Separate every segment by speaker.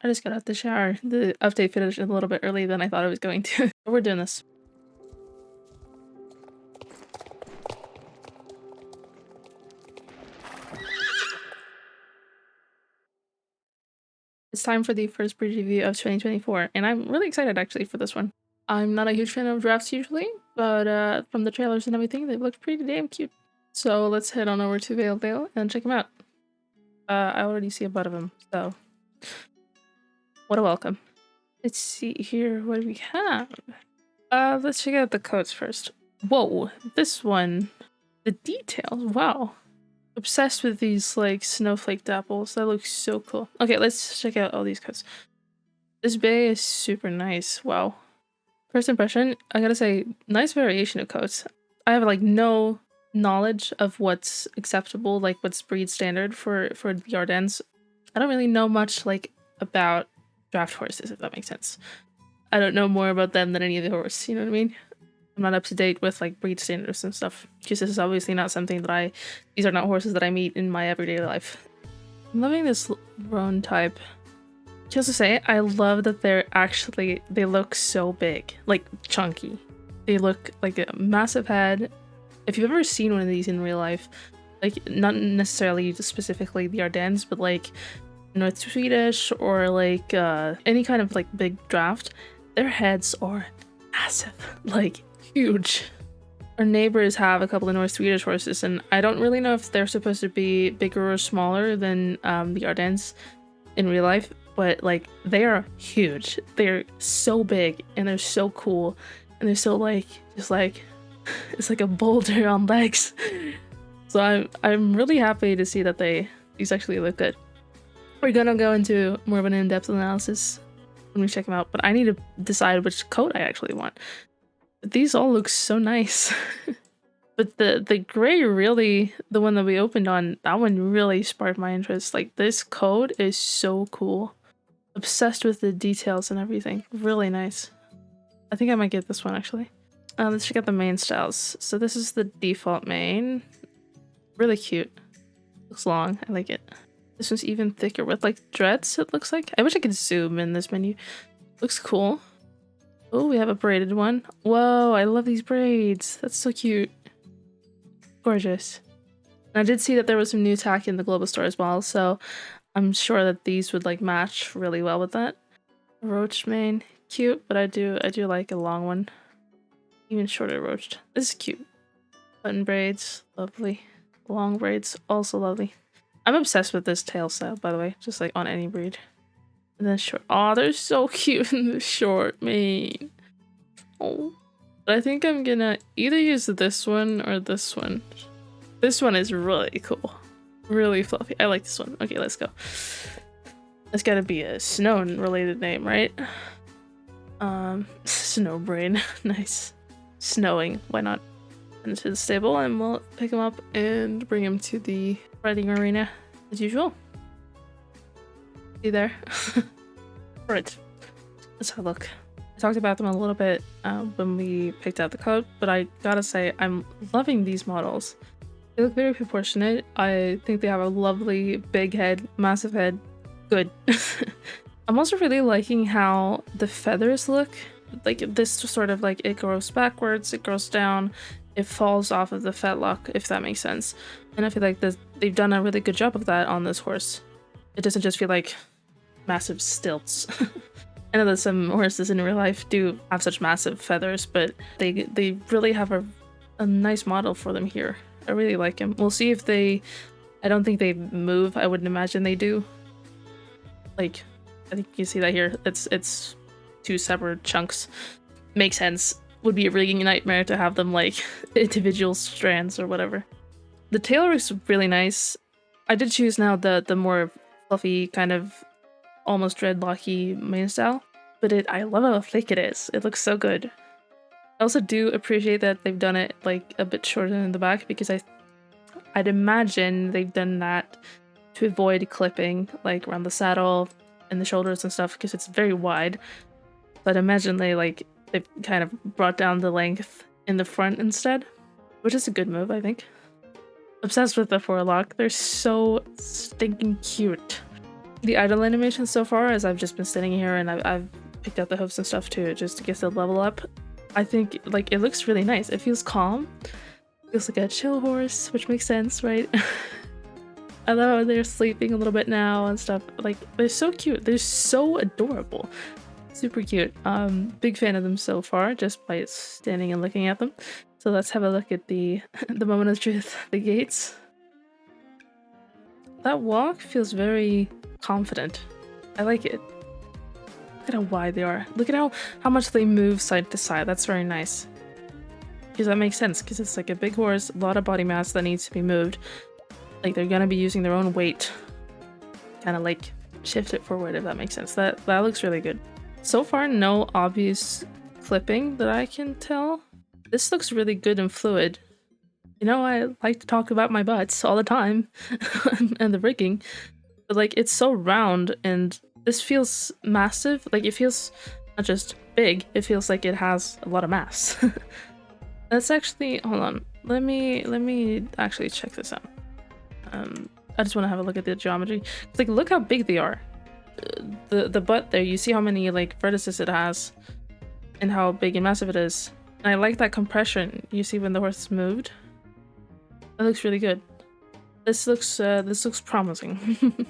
Speaker 1: I just got out the shower. The update finished a little bit early than I thought it was going to. But we're doing this. It's time for the first breed review of 2024, and I'm really excited actually for this one. I'm not a huge fan of drafts usually, but from the trailers and everything, they've looked pretty damn cute. So let's head on over to 𝙬𝙬𝙧 and check them out. I already see a butt of them, so what a welcome. Let's see here what we have. Let's check out the coats first. Whoa, this one, the details, wow. Obsessed with these like snowflake apples. That looks so cool. Okay, let's check out all these coats. This bay is super nice. Wow. First impression, I gotta say, nice variation of coats. I have like no knowledge of what's acceptable, like what's breed standard for the Ardennes. I don't really know much like about draft horses, if that makes sense. I don't know more about them than any of the horses, you know what I mean? I'm not up to date with like breed standards and stuff, because this is obviously not something that these are not horses that I meet in my everyday life. I'm loving this roan type. Just to say, I love that they look so big, like chunky. They look like a massive head. If you've ever seen one of these in real life, like not necessarily specifically the Ardennes, but like North Swedish or like any kind of like big draft, their heads are massive, like huge. Our neighbors have a couple of North Swedish horses, and I don't really know if they're supposed to be bigger or smaller than the Ardennes in real life, but like they are huge. They're so big and they're so cool, and they're so like just like it's like a boulder on legs. So I'm really happy to see that these actually look good. We're gonna go into more of an in-depth analysis when we check them out, but I need to decide which coat I actually want. These all look so nice. But the gray, really, the one that we opened on, that one really sparked my interest. Like, this coat is so cool. Obsessed with the details and everything. Really nice. I think I might get this one, actually. Let's check out the mane styles. So this is the default mane. Really cute. Looks long. I like it. This one's even thicker with, like, dreads, it looks like. I wish I could zoom in this menu. Looks cool. Oh, we have a braided one. Whoa, I love these braids. That's so cute. Gorgeous. And I did see that there was some new tack in the global store as well, so I'm sure that these would like match really well with that. Roached mane, cute, but I do like a long one. Even shorter roached. This is cute. Button braids, lovely. Long braids, also lovely. I'm obsessed with this tail style, by the way, just like on any breed. And then short. Oh, they're so cute in the short mane. Oh. But I think I'm gonna either use this one or this one. This one is really cool. Really fluffy. I like this one. Okay, let's go. That's gotta be a snow related name, right? Snow brain. Nice. Snowing. Why not? Into the stable, and we'll pick him up and bring him to the riding arena as usual. See there? Right. Let's have a look. I talked about them a little bit when we picked out the coat, but I gotta say I'm loving these models. They look very proportionate. I think they have a lovely big head, massive head. Good. I'm also really liking how the feathers look. Like this sort of like it grows backwards, it grows down, it falls off of the fetlock, if that makes sense. And I feel like they've done a really good job of that on this horse. It doesn't just feel like massive stilts. I know that some horses in real life do have such massive feathers, but they really have a nice model for them here. I really like him. We'll see if I don't think they move. I wouldn't imagine they do. Like, I think you can see that here. It's two separate chunks. Makes sense. Would be a rigging nightmare to have them like individual strands or whatever. The tail looks really nice. I did choose now the more fluffy kind of almost dreadlocky mane style, but I love how thick it is. It looks so good. I also do appreciate that they've done it like a bit shorter in the back, because I'd imagine they've done that to avoid clipping like around the saddle and the shoulders and stuff, because it's very wide. But I imagine they've kind of brought down the length in the front instead, which is a good move, I think. Obsessed with the forelock. They're so stinking cute. the idle animation so far, as I've just been sitting here and I've picked out the hooves and stuff too, just to get the level up. I think like it looks really nice. It feels calm. It feels like a chill horse, which makes sense, right? I love how they're sleeping a little bit now and stuff. Like they're so cute. They're so adorable. Super cute. Big fan of them so far, just by standing and looking at them. So let's have a look at the the moment of truth, the gaits. That walk feels very confident. I like it. Look at how wide they are. Look at how much they move side to side. That's very nice. Because that makes sense, because it's like a big horse, a lot of body mass that needs to be moved. Like they're gonna be using their own weight, kind of like shift it forward, if that makes sense. That looks really good. So far, no obvious clipping that I can tell. This looks really good and fluid. You know, I like to talk about my butts all the time and the rigging, but like it's so round and this feels massive. Like it feels not just big, it feels like it has a lot of mass. That's actually, hold on, let me actually check this out. I just want to have a look at the geometry. It's like, look how big they are. The butt there, you see how many like vertices it has and how big and massive it is. And I like that compression you see when the horse is moved. That looks really good. This looks promising.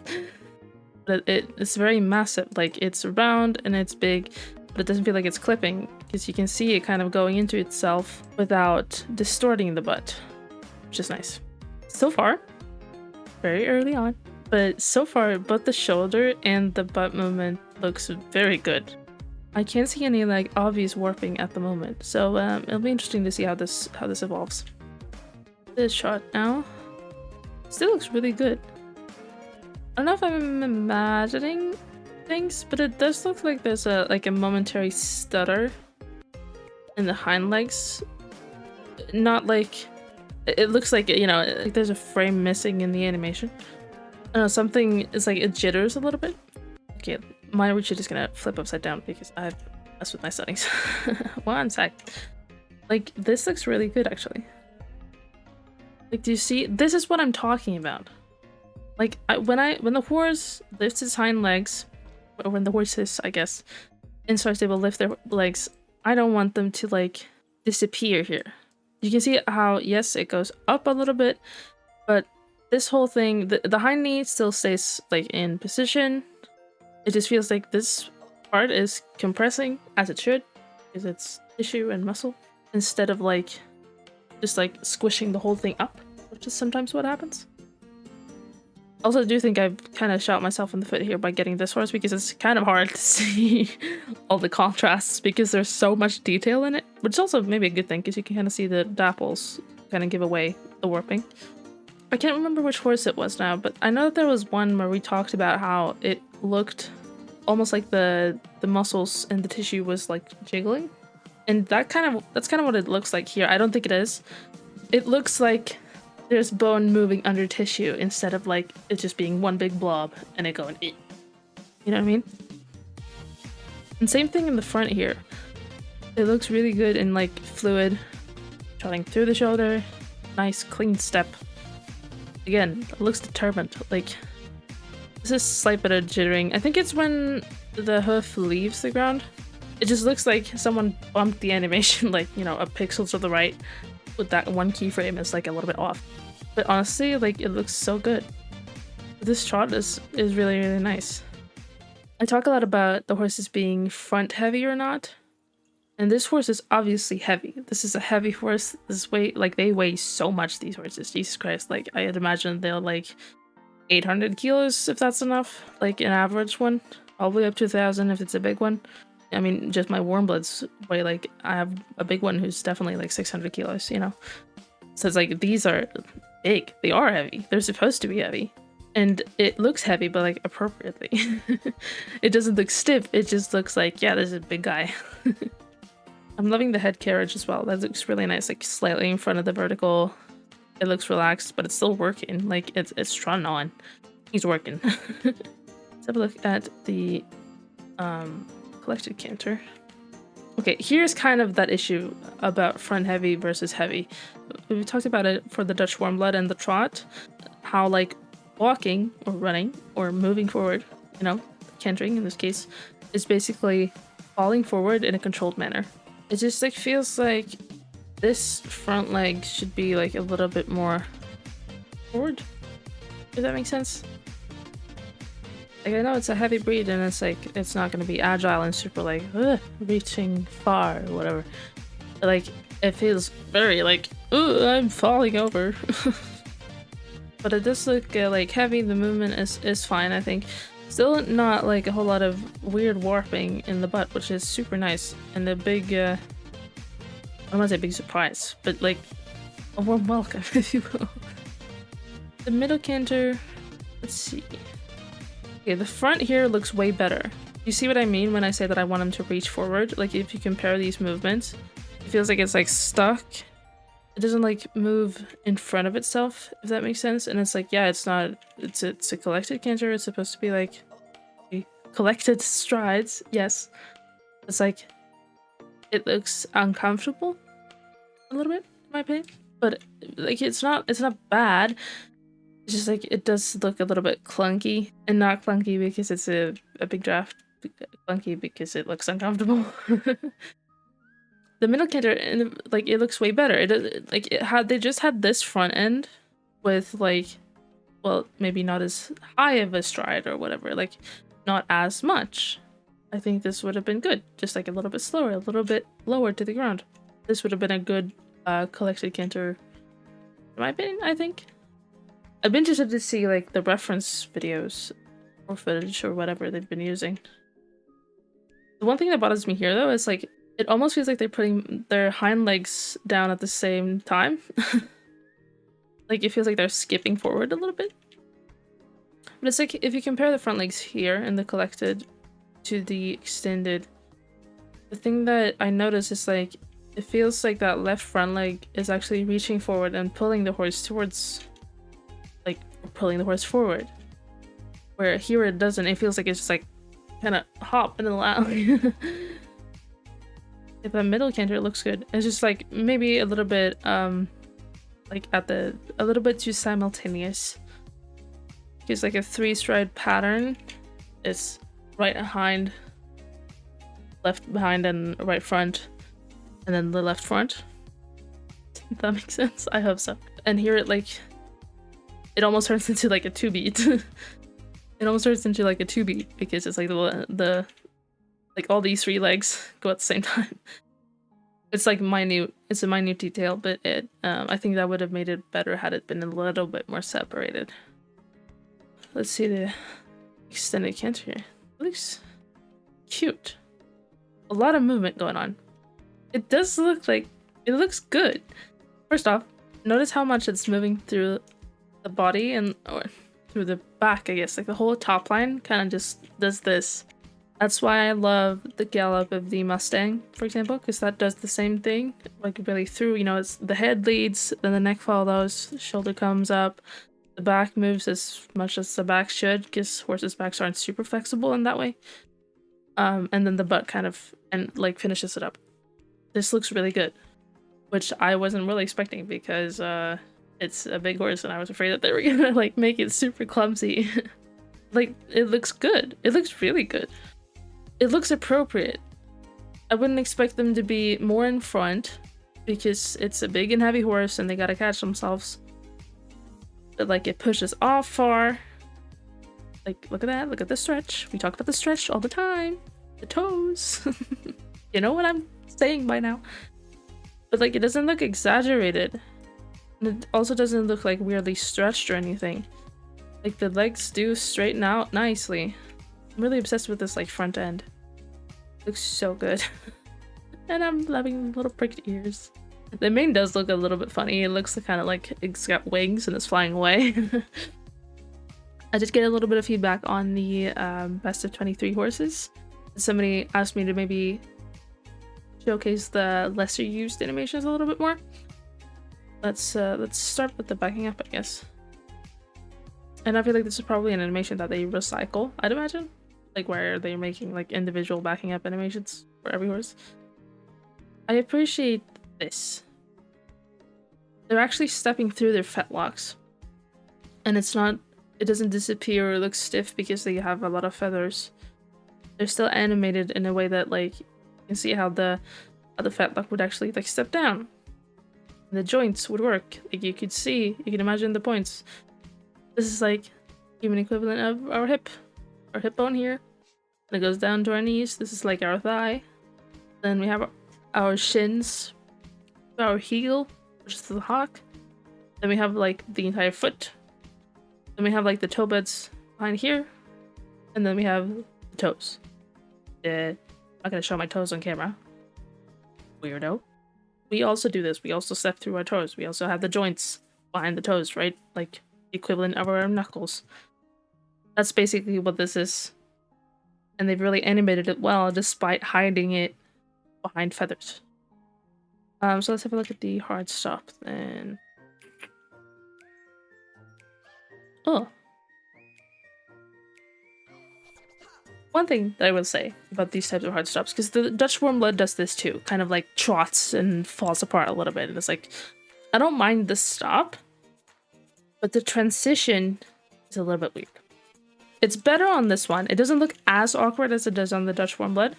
Speaker 1: But it's very massive. Like it's round and it's big, but it doesn't feel like it's clipping because you can see it kind of going into itself without distorting the butt, which is nice. So far, very early on, but so far both the shoulder and the butt movement looks very good. I can't see any like obvious warping at the moment, so it'll be interesting to see how this evolves. This shot now still looks really good. I don't know if I'm imagining things, but it does look like there's a momentary stutter in the hind legs. Not like it looks like, you know, like there's a frame missing in the animation. I don't know, something is like it jitters a little bit. Okay, my Richard is gonna flip upside down because I've messed with my settings. One sec. Like this looks really good actually. Like, do you see? This is what I'm talking about. Like when the horse lifts his hind legs, or when the horses, I guess, and starts able to lift their legs, I don't want them to like disappear here. You can see how, yes, it goes up a little bit, but this whole thing, the hind knee still stays like in position. It just feels like this part is compressing as it should, because it's tissue and muscle, instead of like just like squishing the whole thing up, which is sometimes what happens. Also, I do think I've kind of shot myself in the foot here by getting this horse, because it's kind of hard to see all the contrasts because there's so much detail in it, which is also maybe a good thing because you can kind of see the dapples kind of give away the warping. I can't remember which horse it was now, but I know that there was one where we talked about how it looked almost like the muscles and the tissue was like jiggling, and that's kind of what it looks like here. I don't think it is. It looks like there's bone moving under tissue instead of like it just being one big blob and it going, eh. You know what I mean? And same thing in the front here. It looks really good and like fluid, trotting through the shoulder, nice clean step. Again, it looks determined. Like this is slight bit of jittering. I think it's when the hoof leaves the ground. It just looks like someone bumped the animation like, you know, a pixel to the right, with that one keyframe is like a little bit off. But honestly, like it looks so good. This trot is really, really nice. I talk a lot about the horses being front heavy or not, and this horse is obviously heavy. This is a heavy horse. This they weigh so much, these horses. Jesus Christ, like I'd imagine they're like 800 kilos if that's enough, like an average one, probably up to 1,000 if it's a big one. I mean, just my warm bloods weigh like, I have a big one who's definitely like 600 kilos, you know? So it's like, these are big. They are heavy. They're supposed to be heavy. And it looks heavy, but like appropriately. It doesn't look stiff. It just looks like, yeah, this is a big guy. I'm loving the head carriage as well. That looks really nice, like slightly in front of the vertical. It looks relaxed, but it's still working. Like it's drawn on. He's working. Let's have a look at the collected canter. Okay, here's kind of that issue about front heavy versus heavy. We talked about it for the Dutch warm blood and the trot, how like walking or running or moving forward you know, cantering in this case, is basically falling forward in a controlled manner. It just like feels like this front leg should be like a little bit more forward. Does that make sense? Like, I know it's a heavy breed and it's like it's not going to be agile and super like reaching far or whatever. But, like, it feels very like, I'm falling over. But it does look like heavy. The movement is fine, I think. Still not like a whole lot of weird warping in the butt, which is super nice. And a big, I don't want to say big surprise, but like a warm welcome, if you will. The middle canter, let's see. Okay, the front here looks way better. You see what I mean when I say that I want him to reach forward? Like, if you compare these movements, it feels like it's like stuck. It doesn't like move in front of itself, if that makes sense. And it's like, yeah, it's not, it's a collected canter. It's supposed to be like collected strides. Yes. It's like, it looks uncomfortable a little bit, in my opinion. But like, it's not bad. It's just like, it does look a little bit clunky, and not clunky because it's a big draft, clunky because it looks uncomfortable. The middle canter, like, it looks way better. They just had this front end with like, well, maybe not as high of a stride or whatever, like not as much. I think this would have been good, just like a little bit slower, a little bit lower to the ground. This would have been a good collected canter, in my opinion, I think. I'd be interested to see like the reference videos or footage or whatever they've been using. The one thing that bothers me here though is like, it almost feels like they're putting their hind legs down at the same time. Like, it feels like they're skipping forward a little bit. But it's like, if you compare the front legs here in the collected to the extended, the thing that I notice is like, it feels like that left front leg is actually reaching forward and pulling the horse towards, like, pulling the horse forward. Where here it doesn't. It feels like it's just like, kind of hopping along. If the middle canter looks good, it's just like maybe a little bit like a little bit too simultaneous. Because like a 3-stride pattern is right behind, left behind, and right front, and then the left front. If that makes sense? I hope so. And here it almost turns into like a 2-beat. It almost turns into like a 2-beat because it's like the like all these 3 legs go at the same time. It's like minute. It's a minute detail, but I think that would have made it better had it been a little bit more separated. Let's see the extended canter here. It looks cute. A lot of movement going on. It does look like it looks good. First off, notice how much it's moving through the body or through the back, I guess. Like the whole top line kind of just does this. That's why I love the gallop of the Mustang, for example, because that does the same thing, like really through, you know, it's the head leads, then the neck follows, the shoulder comes up, the back moves as much as the back should, because horses' backs aren't super flexible in that way. And then the butt kind of, like, finishes it up. This looks really good, which I wasn't really expecting because it's a big horse and I was afraid that they were gonna, like, make it super clumsy. Like, it looks good. It looks really good. It looks appropriate. I wouldn't expect them to be more in front because it's a big and heavy horse and they gotta catch themselves. But like, it pushes off far. Like, look at that. Look at the stretch. We talk about the stretch all the time. The toes. You know what I'm saying by now. But like, it doesn't look exaggerated. And it also doesn't look like weirdly stretched or anything. Like, the legs do straighten out nicely. I'm really obsessed with this like front end. Looks so good. And I'm loving little pricked ears. The mane does look a little bit funny. It looks kind of like it's got wings and it's flying away. I did get a little bit of feedback on the best of 23 horses. Somebody asked me to maybe showcase the lesser used animations a little bit more. Let's start with the backing up, I guess. And I feel like this is probably an animation that they recycle, I'd imagine. Like, where they're making like individual backing up animations for every horse. I appreciate this. They're actually stepping through their fetlocks. And it's not it doesn't disappear or look stiff because they have a lot of feathers. They're still animated in a way that, like, you can see how the fetlock would actually, like, step down. And the joints would work. Like, you can imagine the points. This is like human equivalent of our hip bone here. And it goes down to our knees. This is like our thigh. Then we have our shins, our heel, which is the hock. Then we have like the entire foot. Then we have like the toe beds behind here. And then we have the toes. I'm not gonna show my toes on camera. Weirdo. We also do this. We also step through our toes. We also have the joints behind the toes, right? Like the equivalent of our knuckles. That's basically what this is. And they've really animated it well despite hiding it behind feathers. So let's have a look at the hard stop then. Oh. One thing that I will say about these types of hard stops, because the Dutch warm blood does this too, kind of like trots and falls apart a little bit. And it's like, I don't mind the stop, but the transition is a little bit weird. It's better on this one. It doesn't look as awkward as it does on the Dutch warm blood,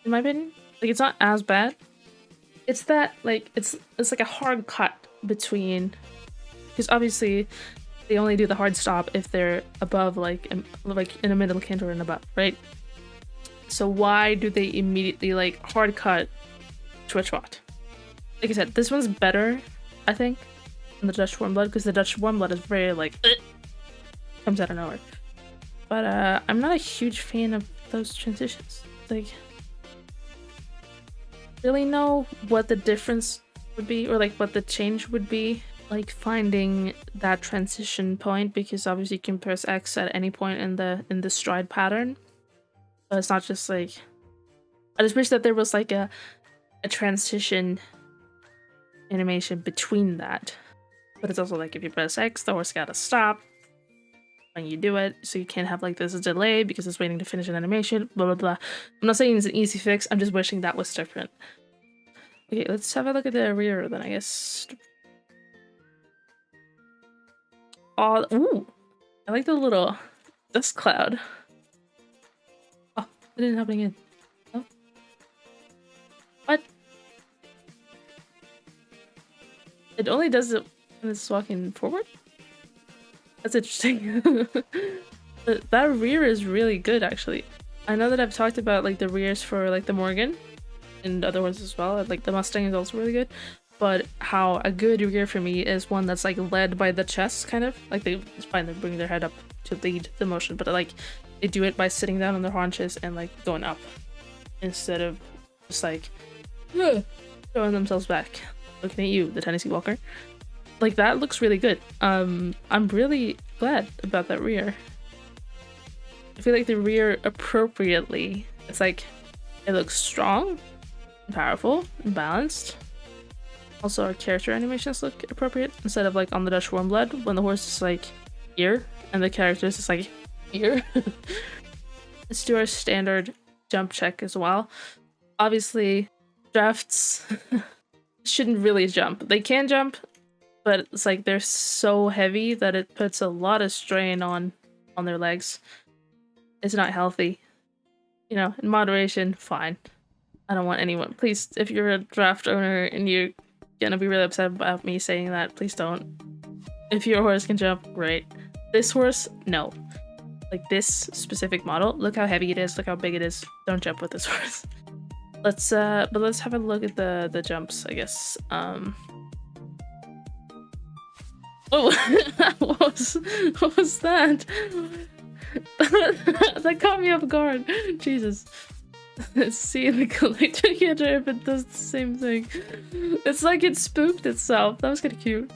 Speaker 1: in my opinion. Like, it's not as bad. It's that, like, it's like a hard cut between, because obviously they only do the hard stop if they're above, like in a middle canter and above, right? So why do they immediately, like, hard cut to a trot? Like I said, this one's better, I think, than the Dutch warm blood, because the Dutch warm blood is very, like, comes out of nowhere. But I'm not a huge fan of those transitions. Like, really know what the difference would be, or like what the change would be, like finding that transition point, because obviously you can press X at any point in the stride pattern. So it's not just like, I just wish that there was like a transition animation between that. But it's also like, if you press X, the horse gotta stop when you do it, so you can't have like this delay because it's waiting to finish an animation, blah blah blah. I'm not saying it's an easy fix, I'm just wishing that was different. Okay, let's have a look at the rear then, I guess. Oh, ooh, I like the little dust cloud. Oh, it didn't happen again. Oh, what? It only does it when it's walking forward? That's interesting. That rear is really good, actually. I know that I've talked about like the rears for like the Morgan and other ones as well. Like the Mustang is also really good, but how a good rear for me is one that's like led by the chest, kind of like it's fine they bring their head up to lead the motion, but like they do it by sitting down on their haunches and like going up instead of just like throwing themselves back, looking at you, the Tennessee Walker. Like, that looks really good. I'm really glad about that rear. I feel like the rear appropriately, it's like, it looks strong, and powerful, and balanced. Also, our character animations look appropriate, instead of like on the Dutch warm blood, when the horse is like here, and the character is just like here. Let's do our standard jump check as well. Obviously, drafts shouldn't really jump. They can jump, but it's like they're so heavy that it puts a lot of strain on their legs. It's not healthy. You know, in moderation, fine. I don't want anyone, please, if you're a draft owner and you're gonna be really upset about me saying that, please don't. If your horse can jump, great. This horse, no. Like this specific model, look how heavy it is, look how big it is. Don't jump with this horse. Let's but let's have a look at the jumps, I guess. Oh, what was that? That caught me off guard. Jesus. See the collector canter if it does the same thing. It's like it spooked itself. That was kind of cute.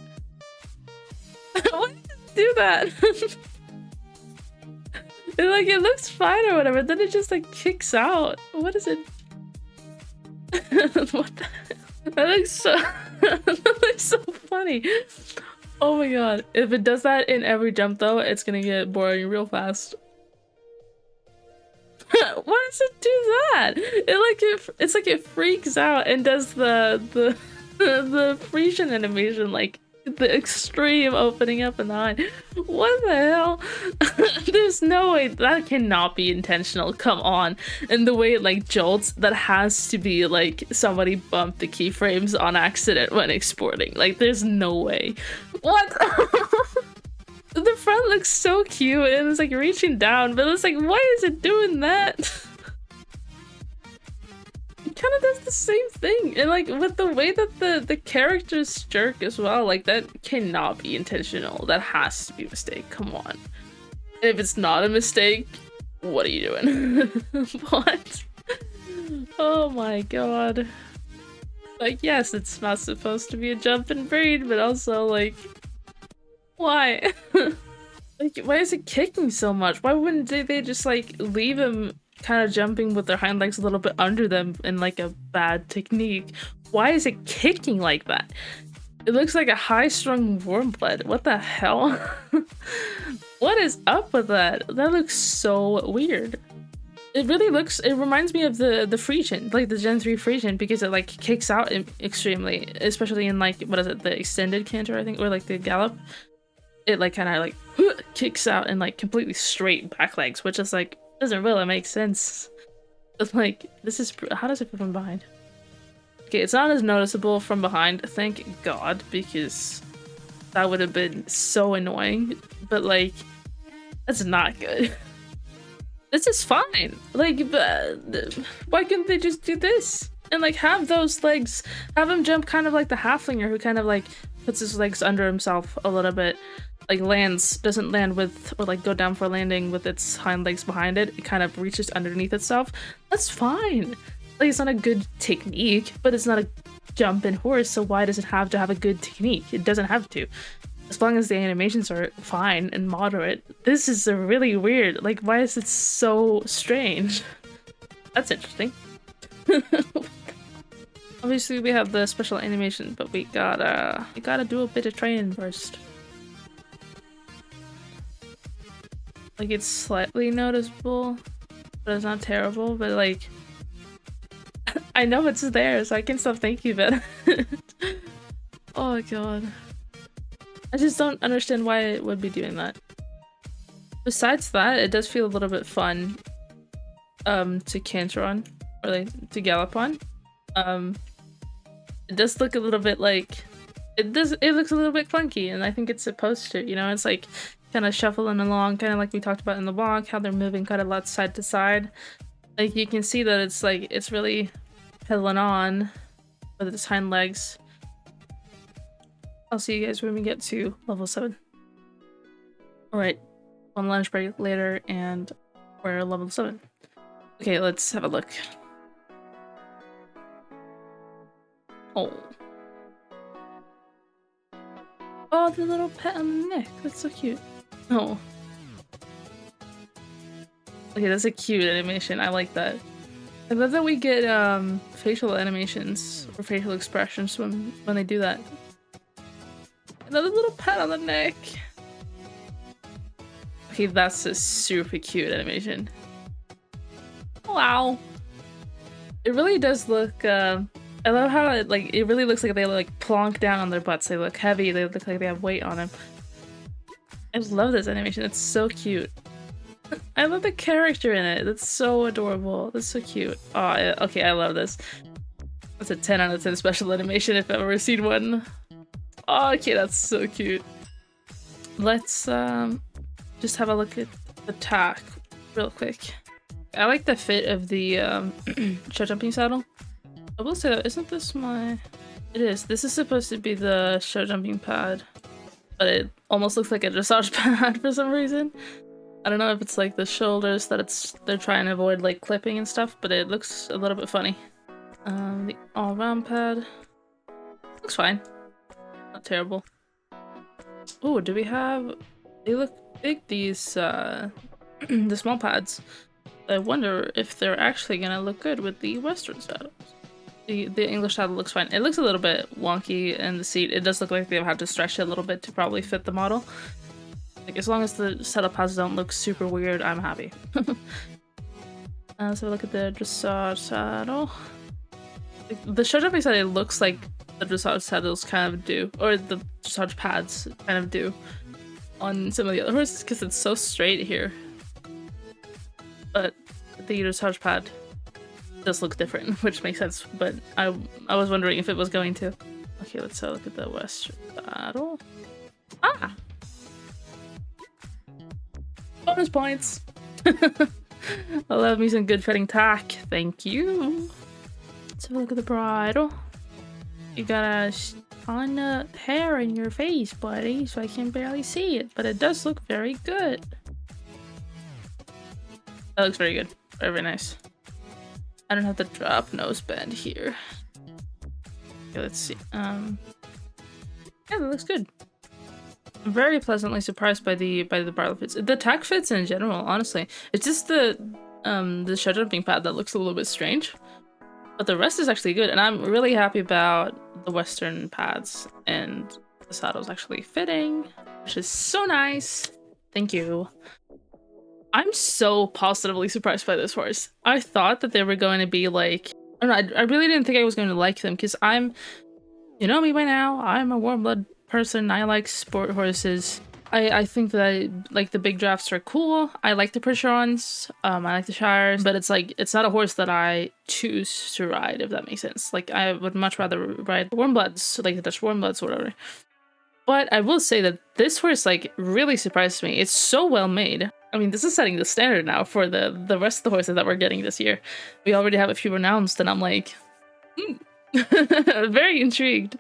Speaker 1: Why did it do that? It looks fine or whatever, then it just like kicks out. What is it? What the? That looks so that looks so funny. Oh my god. If it does that in every jump though, it's gonna get boring real fast. Why does it do that? It's like it freaks out and does the Frisian animation like The extreme opening up an eye. What the hell? There's no way that cannot be intentional. Come on. And the way it like jolts, that has to be like somebody bumped the keyframes on accident when exporting. Like there's no way. What? The front looks so cute and it's like reaching down, but it's like, why is it doing that? It kind of does the same thing, and like with the way that the characters jerk as well, like that cannot be intentional. That has to be a mistake. Come on. And if it's not a mistake, what are you doing? What? Oh my god. Like, yes, it's not supposed to be a jump and breed, but also like, why? Like, why is it kicking so much? Why wouldn't they just like leave him kind of jumping with their hind legs a little bit under them in like a bad technique? Why is it kicking like that? It looks like a high-strung warm blood. What the hell? What is up with that? That looks so weird. It really looks, it reminds me of the Frisian, like the Gen 3 Frisian, because it like kicks out extremely, especially in like, what is it, the extended canter, I think, or like the gallop. It like kind of like kicks out and like completely straight back legs, which is like, doesn't really make sense. It's like, this is, how does it fit from behind? Okay, it's not as noticeable from behind, thank god, because that would have been so annoying. But like, that's not good. This is fine. Like, why couldn't they just do this? And like have those legs, have him jump kind of like the halflinger who kind of like puts his legs under himself a little bit. Like lands, doesn't land with, or like go down for a landing with its hind legs behind it. It kind of reaches underneath itself. That's fine. Like it's not a good technique, but it's not a jumping horse, so why does it have to have a good technique? It doesn't have to. As long as the animations are fine and moderate. This is a really weird, like why is it so strange? That's interesting. Obviously we have the special animation, but we gotta do a bit of training first. Like it's slightly noticeable, but it's not terrible, but like I know it's there, so I can stop thinking about it. Oh my god. I just don't understand why it would be doing that. Besides that, it does feel a little bit fun to canter on, or like to gallop on. It does look a little bit like it looks a little bit clunky, and I think it's supposed to, you know, it's like kind of shuffling along, kind of like we talked about in the vlog, how they're moving kind of left side to side. Like you can see that it's like it's really pedaling on with its hind legs. I'll see you guys when we get to level 7. Alright, one lunch break later and we're level 7. Okay, let's have a look. Oh. Oh, the little pet on the neck. That's so cute. Oh. Okay, that's a cute animation. I like that. I love that we get facial animations or facial expressions when they do that. Another little pat on the neck. Okay, that's a super cute animation. Wow. It really does look, I love how it really looks like they like plonk down on their butts. They look heavy, they look like they have weight on them. I just love this animation, it's so cute. I love the character in it, that's so adorable. That's so cute. Oh, okay, I love this. That's a 10 out of 10 special animation if I've ever seen one. Oh, okay, that's so cute. Let's just have a look at the attack real quick. I like the fit of the show jumping saddle. I will say that, isn't this my... It is. This is supposed to be the show jumping pad, but it almost looks like a dressage pad for some reason. I don't know if it's like the shoulders that they're trying to avoid like clipping and stuff, but it looks a little bit funny. The all-round pad looks fine. Not terrible. Oh, do we have... They look big, these the small pads. I wonder if they're actually gonna look good with the Western saddles. The English saddle looks fine. It looks a little bit wonky in the seat. It does look like they've had to stretch it a little bit to probably fit the model. Like, as long as the saddle pads don't look super weird, I'm happy. Let's have a look at the dressage saddle. The show jumping saddle looks like the dressage saddles kind of do, or the dressage pads kind of do on some of the other horses, because it's so straight here. But the dressage pad does look different, which makes sense, but I was wondering if it was going to. Okay, let's look at the western saddle. Ah! Bonus points! I love me some good fitting tack. Thank you. Let's have a look at the bridle. You got a ton of hair in your face, buddy, so I can barely see it, but it does look very good. That looks very good. Very, very nice. I don't have the drop nose bend here. Okay, let's see. Yeah, that looks good. I'm very pleasantly surprised by the bridle fits. The tack fits in general, honestly. It's just the shed jumping pad that looks a little bit strange. But the rest is actually good, and I'm really happy about the western pads and the saddle's actually fitting, which is so nice. Thank you. I'm so positively surprised by this horse. I thought that they were going to be like, I don't know, I really didn't think I was going to like them, because you know me by now, I'm a warm blood person. I like sport horses. I think that like the big drafts are cool. I like the Percherons. I like the Shires, but it's like, it's not a horse that I choose to ride, if that makes sense. Like, I would much rather ride warm bloods, like the Dutch warm bloods or whatever. But I will say that this horse like really surprised me. It's so well made. I mean, this is setting the standard now for the rest of the horses that we're getting this year. We already have a few announced, and I'm like, very intrigued.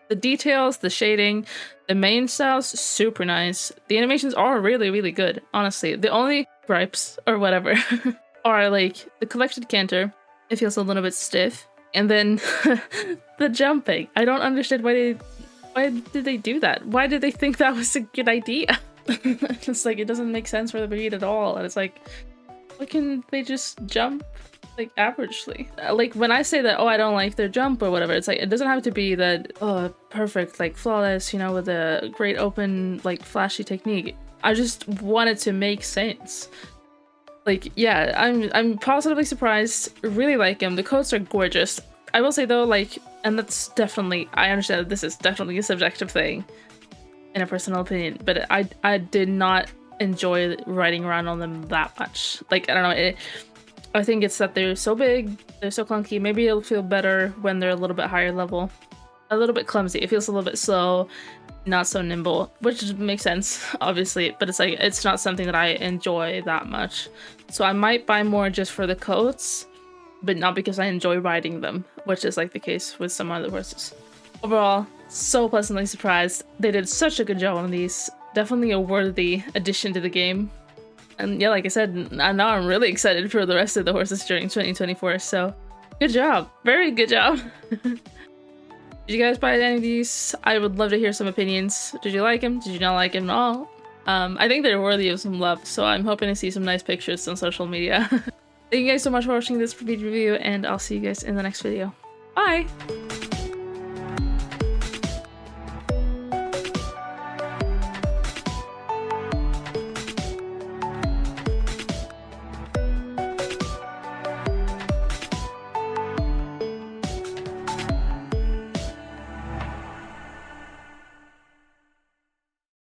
Speaker 1: The details, the shading, the mane styles, super nice. The animations are really, really good, honestly. The only gripes, or whatever, are like the collected canter. It feels a little bit stiff. And then the jumping. I don't understand why did they do that? Why did they think that was a good idea? It's like, it doesn't make sense for the breed at all. And it's like, why can't they just jump like averagely? Like, when I say that, oh, I don't like their jump or whatever, it's like, it doesn't have to be that, oh, perfect, like flawless, you know, with a great open, like flashy technique. I just want it to make sense. Like, yeah, I'm positively surprised. Really like them. The coats are gorgeous. I will say though, like, and that's definitely, I understand that this is definitely a subjective thing in a personal opinion, but I did not enjoy riding around on them that much. Like, I don't know, I think it's that they're so big, they're so clunky. Maybe it'll feel better when they're a little bit higher level. A little bit clumsy. It feels a little bit slow, not so nimble, which makes sense, obviously, but it's like, it's not something that I enjoy that much. So I might buy more just for the coats, but not because I enjoy riding them, which is like the case with some other horses. Overall, so pleasantly surprised. They did such a good job on these. Definitely a worthy addition to the game. And yeah, like I said, now I'm really excited for the rest of the horses during 2024, so good job. Very good job. Did you guys buy any of these? I would love to hear some opinions. Did you like them? Did you not like them at all? I think they're worthy of some love, so I'm hoping to see some nice pictures on social media. Thank you guys so much for watching this video review, and I'll see you guys in the next video. Bye!